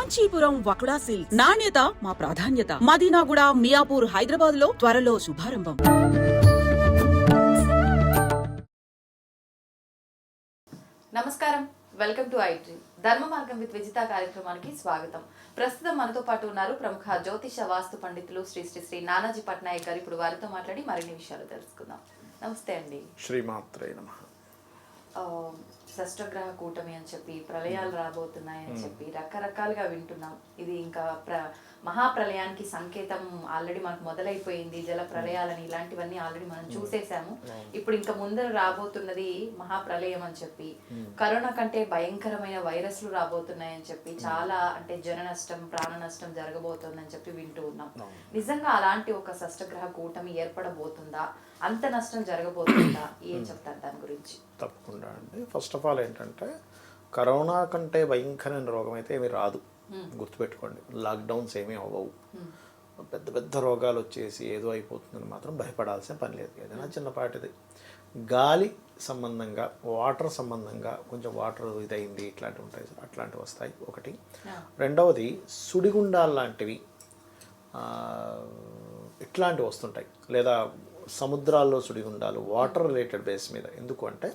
Kanchipuram వకుడా silks నాణ్యత మా ప్రాధాన్యత. మదీనాగూడ, మియాపూర్, హైదరాబాద్ లో త్వరలో శుభారంభం. నమస్కారం, వెల్కమ్ టు ఐడ్రీమ్. ధర్మ మార్గం విత్ విజిత కార్యక్రమానికి స్వాగతం. ప్రస్తుతం మనతో పాటు ఉన్నారు ప్రముఖ జ్యోతిష వాస్తు పండితులు శ్రీ శ్రీ శ్రీ నానాజీ పట్నాయక్ గారు. ఇప్పుడు వారితో మాట్లాడి మరిన్ని విషయాలు తెలుసుకుందాం. నమస్తే అండి. శ్రీమాత్రే నమః. షష్టగ్రహ కూటమి అని చెప్పి, ప్రళయాలు రాబోతున్నాయని చెప్పి రకరకాలుగా వింటున్నాం. ఇది ఇంకా మహాప్రళయానికి సంకేతం ఆల్రెడీ మనకు మొదలైపోయింది. జల ప్రళయాలని ఇలాంటివన్నీ ఆల్రెడీ మనం చూసేసాము. ఇప్పుడు ఇంకా ముందర రాబోతున్నది మహాప్రళయం అని చెప్పి, కరోనా కంటే భయంకరమైన వైరస్లు రాబోతున్నాయని చెప్పి, చాలా అంటే జన నష్టం, ప్రాణ నష్టం జరగబోతుందని చెప్పి వింటూ ఉన్నాం. నిజంగా అలాంటి ఒక షష్టగ్రహ కూటమి ఏర్పడబోతుందా? అంత నష్టం జరగబోతుందా? ఏం చెప్తారు దాని గురించి? తప్పకుండా అండి. ఫస్ట్ ఆఫ్ ఆల్ ఏంటంటే, కరోనా కంటే భయంకరమైన రోగం అయితే ఏమీ రాదు, గుర్తుపెట్టుకోండి. లాక్డౌన్స్ ఏమీ అవ్వవు. పెద్ద పెద్ద రోగాలు వచ్చేసి ఏదో అయిపోతుందని మాత్రం భయపడాల్సిన పని లేదు. ఏదైనా చిన్నపాటిది గాలి సంబంధంగా, వాటర్ సంబంధంగా కొంచెం వాటర్ ఇదైంది ఇట్లాంటివి ఉంటాయి, అట్లాంటివి వస్తాయి ఒకటి. రెండవది సుడిగుండాలు లాంటివి ఇట్లాంటివి వస్తుంటాయి, లేదా సముద్రాల్లో సుడిగుండాలు వాటర్ రిలేటెడ్ బేస్ మీద. ఎందుకు అంటే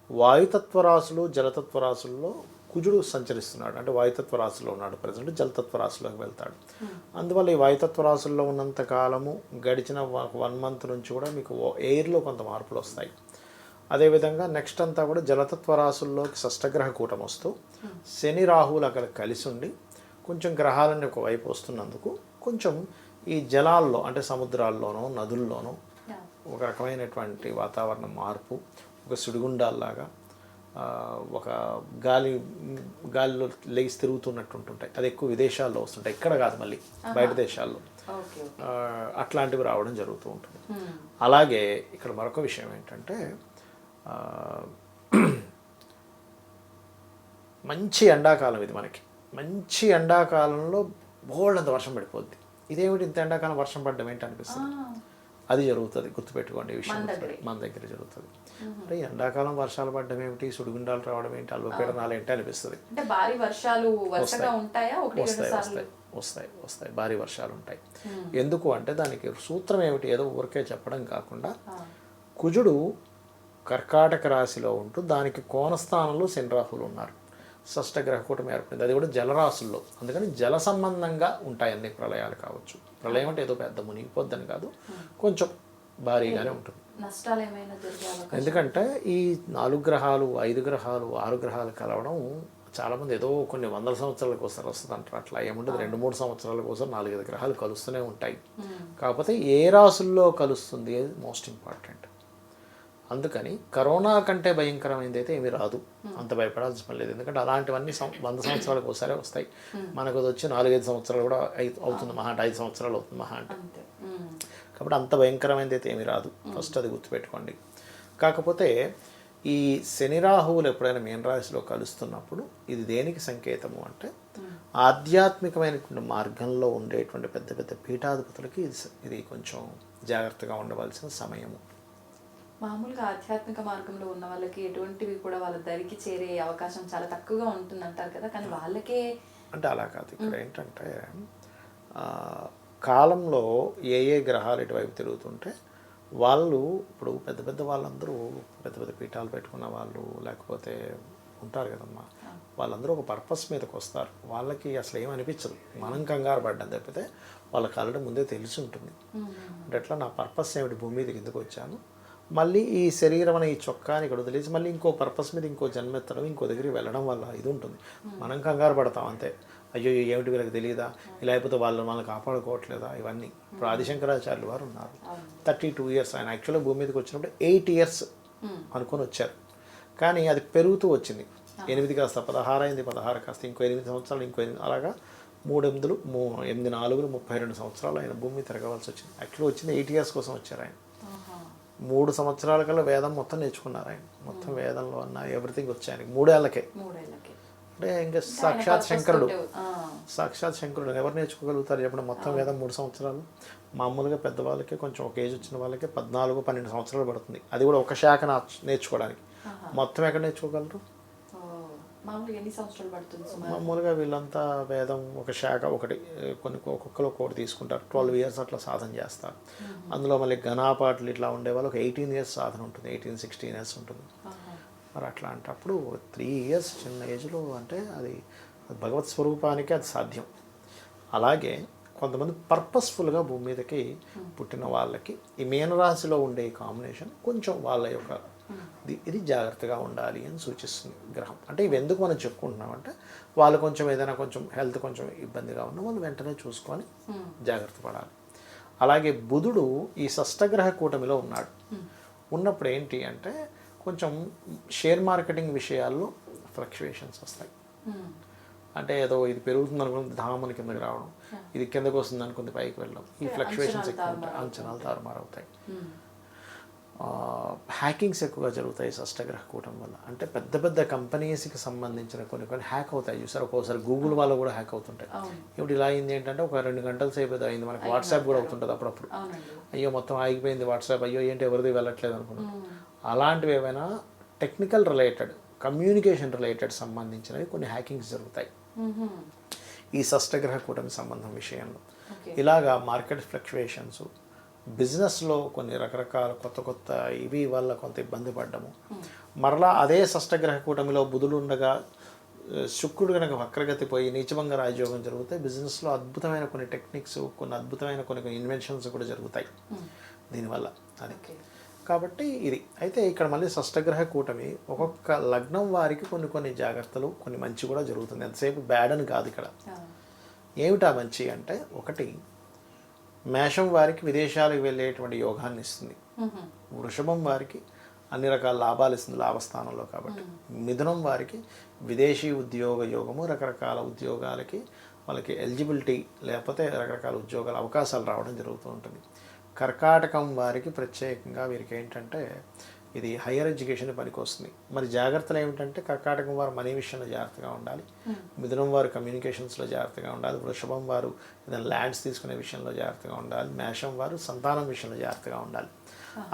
వాయుతత్వ రాశులు, జలతత్వ రాశుల్లో కుజుడు సంచరిస్తున్నాడు. అంటే వాయుతత్వ రాశిలో ఉన్నాడు ప్రజెంట్, జలతత్వ రాశిలోకి వెళ్తాడు. అందువల్ల ఈ వాయుతత్వ రాశుల్లో ఉన్నంత కాలము గడిచిన 1 month నుంచి కూడా మీకు ఎయిర్లో కొంత మార్పులు వస్తాయి. అదేవిధంగా నెక్స్ట్ అంతా కూడా జలతత్వ రాశుల్లోకి షష్టగ్రహ కూటం వస్తూ శని రాహువులు అక్కడ కలిసి ఉండి కొంచెం గ్రహాలన్నీ ఒకవైపు వస్తున్నందుకు కొంచెం ఈ జలాల్లో అంటే సముద్రాల్లోనో నదుల్లోనో ఒక రకమైనటువంటి వాతావరణ మార్పు, ఒక సుడిగుండాల్లాగా ఒక గాలిలో లేచి తిరుగుతున్నట్టు ఉంటుంటాయి. అది ఎక్కువ విదేశాల్లో వస్తుంటాయి, ఇక్కడ కాదు, మళ్ళీ బయట దేశాల్లో అట్లాంటివి రావడం జరుగుతూ ఉంటుంది. అలాగే ఇక్కడ మరొక విషయం ఏంటంటే, మంచి ఎండాకాలం ఇది మనకి. మంచి ఎండాకాలంలో బోల్డంత వర్షం పడిపోద్ది. ఇదేమిటి ఇంత ఎండాకాలం వర్షం పడ్డం ఏంటి అనిపిస్తుంది. అది జరుగుతుంది, గుర్తుపెట్టుకోండి. ఈ విషయం మన దగ్గర జరుగుతుంది. అంటే ఎండాకాలం వర్షాలు పడ్డం ఏమిటి, సుడిగుండాలు రావడం ఏంటి, అల్పపీడనాలు ఏంటి అనిపిస్తుంది. భారీ వర్షాలు వస్తాయి, భారీ వర్షాలు ఉంటాయి. ఎందుకు అంటే దానికి సూత్రం ఏమిటి, ఏదో ఊరికే చెప్పడం కాకుండా, కుజుడు కర్కాటక రాశిలో ఉంటూ దానికి కోణస్థానంలో శని రాహువులు ఉన్నారు. షష్టగ్రహ కూటమి ఏర్పడింది, అది కూడా జలరాశుల్లో. అందుకని జల సంబంధంగా ఉంటాయి అన్ని ప్రళయాలు కావచ్చు. ప్రళయం అంటే ఏదో పెద్ద మునిగిపోద్దని కాదు, కొంచెం భారీగానే ఉంటుంది. ఎందుకంటే ఈ 4 గ్రహాలు, 5 గ్రహాలు, 6 గ్రహాలు కలవడం చాలామంది ఏదో కొన్ని 100 సంవత్సరాలకు ఒకసారి వస్తుంది అంటారు. అట్లా ఏముండదు. 2-3 సంవత్సరాల కోసం 4-5 గ్రహాలు కలుస్తూనే ఉంటాయి. కాకపోతే ఏ రాశుల్లో కలుస్తుంది అది మోస్ట్ ఇంపార్టెంట్. అందుకని కరోనా కంటే భయంకరమైనది అయితే ఏమీ రాదు, అంత భయపడాల్సిన పని లేదు. ఎందుకంటే అలాంటివన్నీ 100 సంవత్సరాలకు ఒకసారి వస్తాయి. మనకు అది వచ్చి 4-5 సంవత్సరాలు కూడా అవుతుంది మహా అంటే, 5 సంవత్సరాలు అవుతుంది మహా అంటే. కాబట్టి అంత భయంకరమైనది అయితే ఏమీ రాదు, ఫస్ట్ అది గుర్తుపెట్టుకోండి. కాకపోతే ఈ శని రాహువులు ఎప్పుడైనా మీన రాశిలో కలుస్తున్నప్పుడు ఇది దేనికి సంకేతము అంటే, ఆధ్యాత్మికమైనటువంటి మార్గంలో ఉండేటువంటి పెద్ద పెద్ద పీఠాధిపతులకి ఇది కొంచెం జాగ్రత్తగా ఉండవలసిన సమయము. మామూలుగా ఆధ్యాత్మిక మార్గంలో ఉన్న వాళ్ళకి ఎటువంటివి కూడా వాళ్ళ దరికి చేరే అవకాశం చాలా తక్కువగా ఉంటుంది అంటారు కదా, కానీ వాళ్ళకే అంటే అలా కాదు. ఇక్కడ ఏంటంటే కాలంలో ఏ గ్రహాలు ఇటువైపు తిరుగుతుంటే వాళ్ళు ఇప్పుడు పెద్ద పెద్ద వాళ్ళందరూ పెద్ద పెద్ద పీఠాలు పెట్టుకున్న వాళ్ళు లేకపోతే ఉంటారు కదమ్మా, వాళ్ళందరూ ఒక పర్పస్ మీదకి వస్తారు. వాళ్ళకి అసలు ఏమనిపించదు, మనం కంగారు పడ్డం తప్పితే వాళ్ళకి ఆల్రెడీ ముందే తెలిసి ఉంటుంది. అంటే ఎట్లా నా పర్పస్ ఏమిటి, భూమి మీదకి ఎందుకు వచ్చాను, మళ్ళీ ఈ శరీరం అనే ఈ చొక్కాని ఇక్కడ వదిలేసి మళ్ళీ ఇంకో పర్పస్ మీద ఇంకో జన్మెత్తడం, ఇంకో దగ్గరికి వెళ్ళడం వల్ల ఇది ఉంటుంది. మనం కంగారు పడతాం అంతే. అయ్యో ఏమిటి వీళ్ళకి తెలియదా, ఇలా అయిపోతే వాళ్ళని కాపాడుకోవట్లేదా, ఇవన్నీ. ఇప్పుడు ఆదిశంకరాచార్యులు వారు ఉన్నారు, 32 years. ఆయన యాక్చువల్గా భూమి మీదకి వచ్చినప్పుడు 8 years అనుకొని వచ్చారు. కానీ అది పెరుగుతూ వచ్చింది. 8 కాస్త 16 అయింది, 16 కాస్త ఇంకో 8 సంవత్సరాలు, ఇంకో 8, అలాగా 3 8 8 4 32 సంవత్సరాలు ఆయన భూమి తిరగవలసి వచ్చింది. యాక్చువల్గా వచ్చింది 8 years కోసం వచ్చారు ఆయన. 3 సంవత్సరాల కల్లా వేదం మొత్తం నేర్చుకున్నారు ఆయన. మొత్తం వేదంలో అన్న ఎవ్రీథింగ్ వచ్చాయి ఆయనకి 3 ఏళ్ళకే. అంటే ఇంకా సాక్షాత్ శంకరుడు ఎవరు నేర్చుకోగలుగుతారు చెప్పండి మొత్తం వేదం 3 సంవత్సరాలు. మామూలుగా పెద్దవాళ్ళకి కొంచెం ఒక ఏజ్ వచ్చిన వాళ్ళకి 14-12 సంవత్సరాలు పడుతుంది. అది కూడా ఒక శాఖ నేర్చుకోవడానికి. మొత్తం ఎక్కడ నేర్చుకోగలరు? మామూలుగా ఎన్ని సంవత్సరాలు పడుతుంది సుమారు? మామూలుగా వీళ్ళంతా వేదం ఒక శాఖ ఒకటి కొన్ని ఒక్కొక్కరు ఒక్కొక్కటి తీసుకుంటారు. 12 years అట్లా సాధన చేస్తారు. అందులో మళ్ళీ ఘనాపాట్లు ఇట్లా ఉండే వాళ్ళు ఒక 18 years సాధన ఉంటుంది, 16 years ఉంటుంది. మరి అట్లా అంటే అప్పుడు 3 years చిన్న ఏజ్లో అంటే అది భగవత్ స్వరూపానికి అది సాధ్యం. అలాగే కొంతమంది పర్పస్ఫుల్గా భూమి మీదకి పుట్టిన వాళ్ళకి ఈ మీనరాశిలో ఉండే కాంబినేషన్ కొంచెం వాళ్ళ యొక్క ఇది జాగ్రత్తగా ఉండాలి అని సూచిస్తుంది గ్రహం. అంటే ఇవి ఎందుకు మనం చెప్పుకుంటున్నామంటే వాళ్ళు కొంచెం ఏదైనా కొంచెం హెల్త్ కొంచెం ఇబ్బందిగా ఉన్న వాళ్ళు వెంటనే చూసుకొని జాగ్రత్త పడాలి. అలాగే బుధుడు ఈ షష్టగ్రహ కూటమిలో ఉన్నాడు. ఉన్నప్పుడు ఏంటి అంటే కొంచెం షేర్ మార్కెటింగ్ విషయాల్లో ఫ్లక్చువేషన్స్ వస్తాయి. అంటే ఏదో ఇది పెరుగుతుంది అనుకుని ధామని కిందకి రావడం, ఇది కిందకు వస్తుంది అనుకుంది పైకి వెళ్ళడం, ఈ ఫ్లక్చువేషన్స్ ఎక్కువ ఉంటాయి, అంచనాలు తారుమారు అవుతాయి. హ్యాకింగ్స్ ఎక్కువగా జరుగుతాయి షష్టగ్రహ కూటం వల్ల. అంటే పెద్ద పెద్ద కంపెనీస్కి సంబంధించిన కొన్ని హ్యాక్ అవుతాయి. చూసారు ఒక్కోసారి గూగుల్ వాళ్ళు కూడా హ్యాక్ అవుతుంటాయి. ఇప్పుడు ఇలా అయింది ఏంటంటే ఒక 2 గంటల సేపు ఏదో అయింది, మనకి వాట్సాప్ కూడా అవుతుంటుంది అప్పుడప్పుడు. అయ్యో మొత్తం ఆగిపోయింది వాట్సాప్, అయ్యో ఏంటి ఎవరిది వెళ్ళట్లేదు అనుకున్నాం. అలాంటివి ఏమైనా టెక్నికల్ రిలేటెడ్, కమ్యూనికేషన్ రిలేటెడ్ సంబంధించినవి కొన్ని హ్యాకింగ్స్ జరుగుతాయి ఈ షష్టగ్రహ కూటమి సంబంధం విషయంలో. ఇలాగా మార్కెట్ ఫ్లక్చువేషన్స్, బిజినెస్లో కొన్ని రకరకాల కొత్త ఇవి వల్ల కొంత ఇబ్బంది పడ్డము. మరలా అదే షష్టగ్రహ కూటమిలో బుధుడు ఉండగా శుక్రుడు కనుక వక్రగతి పోయి నీచభంగ రాజయోగం జరుగుతాయి. బిజినెస్లో అద్భుతమైన కొన్ని టెక్నిక్స్, కొన్ని అద్భుతమైన కొన్ని ఇన్వెన్షన్స్ కూడా జరుగుతాయి దీనివల్ల. అది కాబట్టి ఇది అయితే ఇక్కడ మళ్ళీ షష్టగ్రహ కూటమి ఒక్కొక్క లగ్నం వారికి కొన్ని జాగ్రత్తలు, కొన్ని మంచి కూడా జరుగుతుంది. ఎంతసేపు బ్యాడ్ అని కాదు ఇక్కడ. ఏమిటా మంచి అంటే, ఒకటి మేషం వారికి విదేశాలకు వెళ్ళేటువంటి యోగాన్ని ఇస్తుంది. వృషభం వారికి అన్ని రకాల లాభాలు ఇస్తుంది లాభస్థానంలో కాబట్టి. మిథునం వారికి విదేశీ ఉద్యోగ యోగము, రకరకాల ఉద్యోగాలకి వాళ్ళకి ఎలిజిబిలిటీ లేకపోతే రకరకాల ఉద్యోగాల అవకాశాలు రావడం జరుగుతూ ఉంటుంది. కర్కాటకం వారికి ప్రత్యేకంగా వీరికి ఏంటంటే ఇది హయ్యర్ ఎడ్యుకేషన్ పనికి వస్తుంది. మరి జాగ్రత్తలు ఏమిటంటే కర్కాటకం వారు మనీ విషయంలో జాగ్రత్తగా ఉండాలి, మిథునం వారు కమ్యూనికేషన్స్లో జాగ్రత్తగా ఉండాలి, వృషభం వారు ఏదైనా ల్యాండ్స్ తీసుకునే విషయంలో జాగ్రత్తగా ఉండాలి, మేషం వారు సంతానం విషయంలో జాగ్రత్తగా ఉండాలి.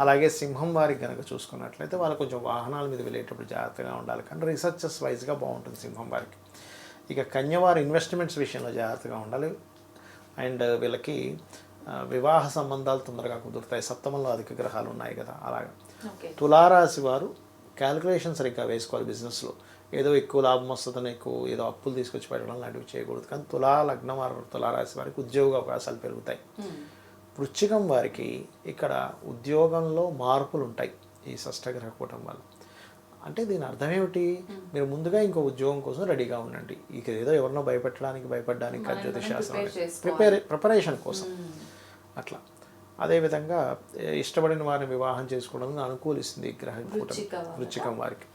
అలాగే సింహం వారికి కనుక చూసుకున్నట్లయితే వాళ్ళు కొంచెం వాహనాల మీద వెళ్ళేటప్పుడు జాగ్రత్తగా ఉండాలి. కానీ రీసెర్చెస్ వైజ్గా బాగుంటుంది సింహం వారికి. ఇక కన్యవారు ఇన్వెస్ట్మెంట్స్ విషయంలో జాగ్రత్తగా ఉండాలి. అండ్ వీళ్ళకి వివాహ సంబంధాలు తొందరగా కుదురుతాయి. సప్తమంలో అధిక గ్రహాలు ఉన్నాయి కదా అలాగా. తులారాశి వారు క్యాలిక్యులేషన్ సరిగ్గా వేసుకోవాలి. బిజినెస్లో ఏదో ఎక్కువ లాభం వస్తుందని ఎక్కువ ఏదో అప్పులు తీసుకొచ్చి పెట్టడం లాంటివి చేయకూడదు. కానీ లగ్నం వారు తులారాశి వారికి ఉద్యోగ అవకాశాలు పెరుగుతాయి. వృశ్చికం వారికి ఇక్కడ ఉద్యోగంలో మార్పులు ఉంటాయి ఈ షష్టగ్రహ కూటం వల్ల. అంటే దీని అర్థం ఏమిటి, మీరు ముందుగా ఇంకో ఉద్యోగం కోసం రెడీగా ఉండండి. ఇక ఏదో ఎవరినో భయపడడానికి జ్యోతిష్ శాస్త్రం ప్రిపరేషన్ కోసం అట్లా. అదేవిధంగా ఇష్టపడిన వారిని వివాహం చేసుకోవడానికి అనుకూలిస్తుంది ఈ గ్రహ కూటమి వృశ్చికం వారికి.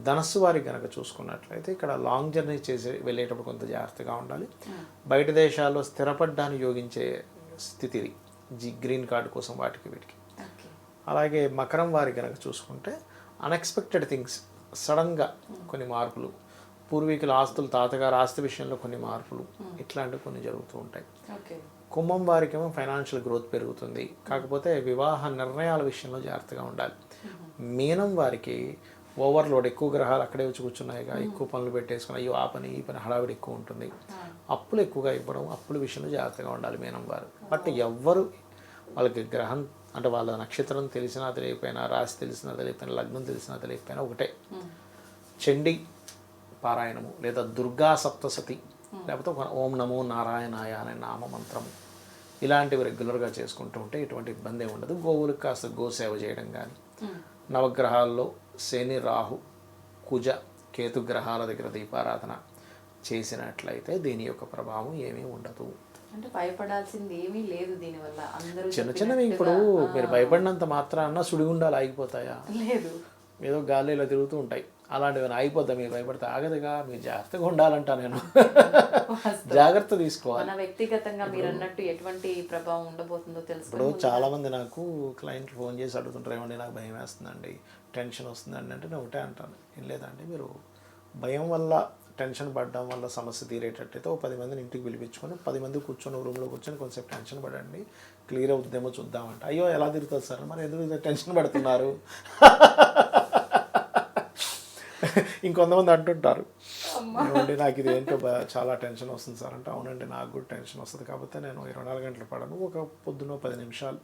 ధనస్సు వారికి కనుక చూసుకున్నట్లయితే ఇక్కడ లాంగ్ జర్నీ చేసి వెళ్ళేటప్పుడు కొంత జాగ్రత్తగా ఉండాలి. బయట దేశాల్లో స్థిరపడ్డానికి యోగించే స్థితి గ్రీన్ కార్డు కోసం వాటికి వీటికి. అలాగే మకరం వారికి కనుక చూసుకుంటే అన్ఎక్స్పెక్టెడ్ థింగ్స్, సడన్గా కొన్ని మార్పులు, పూర్వీకుల ఆస్తులు, తాతగారు ఆస్తి విషయంలో కొన్ని మార్పులు, ఇట్లాంటివి కొన్ని జరుగుతూ ఉంటాయి. కుంభం వారికి ఏమో ఫైనాన్షియల్ గ్రోత్ పెరుగుతుంది, కాకపోతే వివాహ నిర్ణయాల విషయంలో జాగ్రత్తగా ఉండాలి. మీనం వారికి ఓవర్లోడ్, ఎక్కువ గ్రహాలు అక్కడే వచ్చి కూర్చున్నాయిగా, ఎక్కువ పనులు పెట్టేసుకుని అయ్యో ఆ పని ఈ పని హడావిడి ఎక్కువ ఉంటుంది. అప్పులు ఎక్కువగా ఇవ్వడం, అప్పుల విషయంలో జాగ్రత్తగా ఉండాలి మీనం వారు. బట్ ఎవ్వరు వాళ్ళకి గ్రహం అంటే వాళ్ళ నక్షత్రం తెలిసినా తెలియకపోయినా, రాశి తెలిసినా తెలియకపోయినా, లగ్నం తెలిసినా తెలియకపోయినా ఒకటే, చండీ పారాయణము లేదా దుర్గా సప్తసతి లేకపోతే ఓం నమో నారాయణాయ అనే నామ మంత్రము ఇలాంటివి రెగ్యులర్గా చేసుకుంటూ ఉంటే ఎటువంటి ఇబ్బంది ఉండదు. గోవులకు కాస్త గోసేవ చేయడం కానీ, నవగ్రహాల్లో శని, రాహు, కుజ, కేతు గ్రహాల దగ్గర దీపారాధన చేసినట్లయితే దీని యొక్క ప్రభావం ఏమీ ఉండదు. అంటే భయపడాల్సింది ఏమీ లేదు దీనివల్ల. అందరూ చిన్నవి ఇప్పుడు మీరు భయపడినంత మాత్రాన సుడిగుండాలు ఆగిపోతాయా? లేదు, ఏదో గాలి ఇలా తిరుగుతూ ఉంటాయి, అలాంటివి ఆగిపోద్దా? మీరు భయపడితే ఆగదుగా. మీరు జాగ్రత్తగా ఉండాలంటా నేను. జాగ్రత్త తీసుకోవాలి. మన వ్యక్తిగతంగా మీరు అన్నట్టు ఎటువంటి ప్రభావం ఉండబోతుందో తెలుసు. ఇప్పుడు చాలామంది నాకు క్లయింట్లు ఫోన్ చేసి అడుగుతుంటారు, ఏమండి నాకు భయం వేస్తుందండి, టెన్షన్ వస్తుందండి అంటే నేను ఒకటే అంటాను, ఏం లేదండి మీరు భయం వల్ల టెన్షన్ పడడం వల్ల సమస్య తీరేటట్టయితే 10 మందిని ఇంటికి పిలిపించుకొని 10 మంది కూర్చొని రూమ్లో కూర్చొని కొంచెంసేపు టెన్షన్ పడండి, క్లియర్ అవుతుందేమో చూద్దామంట. అయ్యో ఎలా తిరుగుతుంది సార్, మరి ఎందుకు టెన్షన్ పడుతున్నారు ఇంకొంతమంది అంటుంటారు, ఏమండి నాకు ఇది ఏంటో చాలా టెన్షన్ వస్తుంది సార్ అంటే, అవునండి నాకు కూడా టెన్షన్ వస్తుంది, కాకపోతే నేను 24 గంటలు పడను, ఒక పొద్దున 10 నిమిషాలు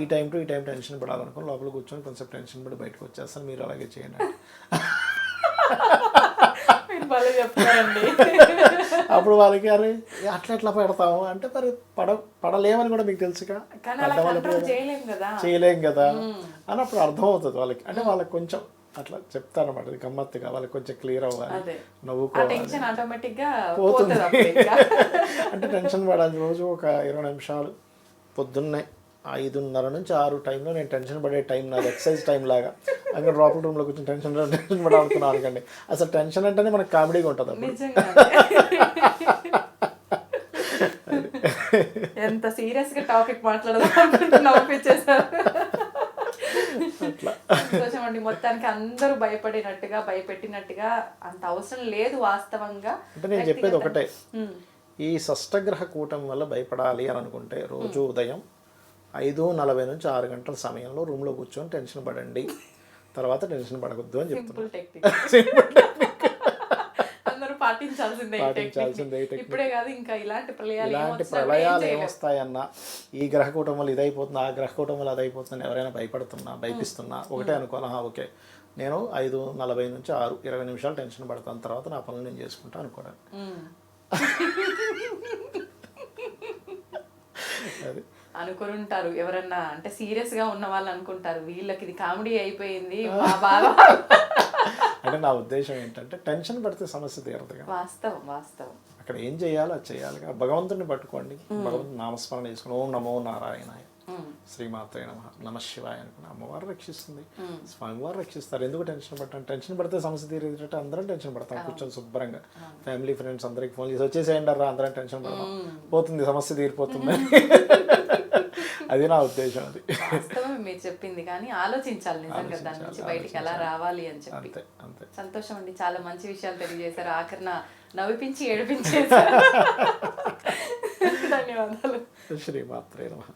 ఈ టైం టు ఈ టైం టెన్షన్ పడాలనుకుని లోపల కూర్చొని కొంచెం టెన్షన్ పడి బయటకు వచ్చేస్తాను, మీరు అలాగే చేయండి. మీరు భలే చెప్తారండి. అప్పుడు వాళ్ళకి అరే అట్లా ఎట్లా పెడతాము అంటే, మరి పడలేమని కూడా మీకు తెలుసుగా, కానీ అలా కంట్రోల్ చేయలేం కదా. చేయలేం కదా అని అప్పుడు అర్థమవుతుంది వాళ్ళకి. అంటే వాళ్ళకి కొంచెం అట్లా చెప్తారన్నమాట, గమ్మత్తుగా వాళ్ళకి కొంచెం క్లియర్ అవ్వాలి, నవ్వుకోవాలి, టెన్షన్ ఆటోమేటిక్ గా పోతుంది. పోతుంది అప్పుడు ఇంకా. అంటే టెన్షన్ పడాలి రోజు ఒక 20 నిమిషాలు పొద్దున్నే 5:30 నుంచి 6 టైంలో నేను టెన్షన్ పడే టైం నాది, ఎక్సర్సైజ్ టైం లాగా. అక్కడ డ్రాప్ రూమ్లో కూర్చొని టెన్షన్ పడాలనుకున్నాను అనుకోండి, అసలు టెన్షన్ అంటేనే మనకు కామెడీగా ఉంటుంది అప్పుడు. నిజంగా ఎంత సీరియస్ గా టాపిక్ మాట్లాడదాం అనుకుంటే నవ్వించేసారు. సంతోషం అండి. మొత్తానికి అందరూ భయపెట్టినట్టుగా అంత అవసరం లేదు వాస్తవంగా. అంటే నేను చెప్పేది ఒకటే, ఈ షష్టగ్రహ కూటమి వల్ల భయపడాలి అని అనుకుంటే రోజు ఉదయం 5:40 నుంచి 6 గంటల సమయంలో రూమ్లో కూర్చొని టెన్షన్ పడండి, తర్వాత టెన్షన్ పడవద్దు అని చెప్తున్నాను. అందరూ పాటించాల్సిందే. ఇప్పుడే కాదు ఇంకా ఇలాంటి ప్రళయాలు ఏమొస్తాయన్నా, ఈ గ్రహకూటం వల్ల ఇదైపోతుంది, ఆ గ్రహకూటం వల్ల అదైపోతుంది, ఎవరైనా భయపిస్తున్నా ఒకటే అనుకోవాలి, ఓకే నేను 5:40 నుంచి 6:20 నిమిషాలు టెన్షన్ పడతాను, తర్వాత నా పనులు నేను చేసుకుంటా అనుకోవడానికి. అది అనుకుని ఉంటారు ఎవరన్నా, అంటే సీరియస్ గా ఉన్న వాళ్ళు అనుకుంటారు వీళ్ళకి ఇది కామెడీ అయిపోయింది మా బాధ. అంటే నా ఉద్దేశం ఏంటంటే, టెన్షన్ పడితే సమస్య తీరదుగా. వాస్తవం. అక్కడ ఏం చేయాలో అది చేయాలి. భగవంతుడిని పట్టుకోండి, భగవంతుని నామస్మరణ చేసుకుని ఓం నమో నారాయణాయ, శ్రీమాత్రే నమః, నమః శివాయ అనుకుని అమ్మవారు రక్షిస్తుంది, స్వామివారు రక్షిస్తారు. ఎందుకు టెన్షన్ పడతాం? టెన్షన్ పడితే సమస్య తీరేటట్టు అందరం టెన్షన్ పడతాం కూర్చొని శుభ్రంగా. ఫ్యామిలీ ఫ్రెండ్స్ అందరికి ఫోన్ చేసి వచ్చేసేయండి రా, అందరం టెన్షన్ పడతాం, పోతుంది సమస్య తీరిపోతుంది. అది నా ఉద్దేశం. అది వాస్తవమే మీరు చెప్పింది, కానీ ఆలోచించాలి నిజంగా దాని నుంచి బయటికి ఎలా రావాలి అని చెప్పి. అంతే. సంతోషం అండి, చాలా మంచి విషయాలు తెలియజేశారు, ఆఖరిన నవ్విపించి ఏడిపించేశారు. ధన్యవాదాలు. శ్రీమాత్రే నమః.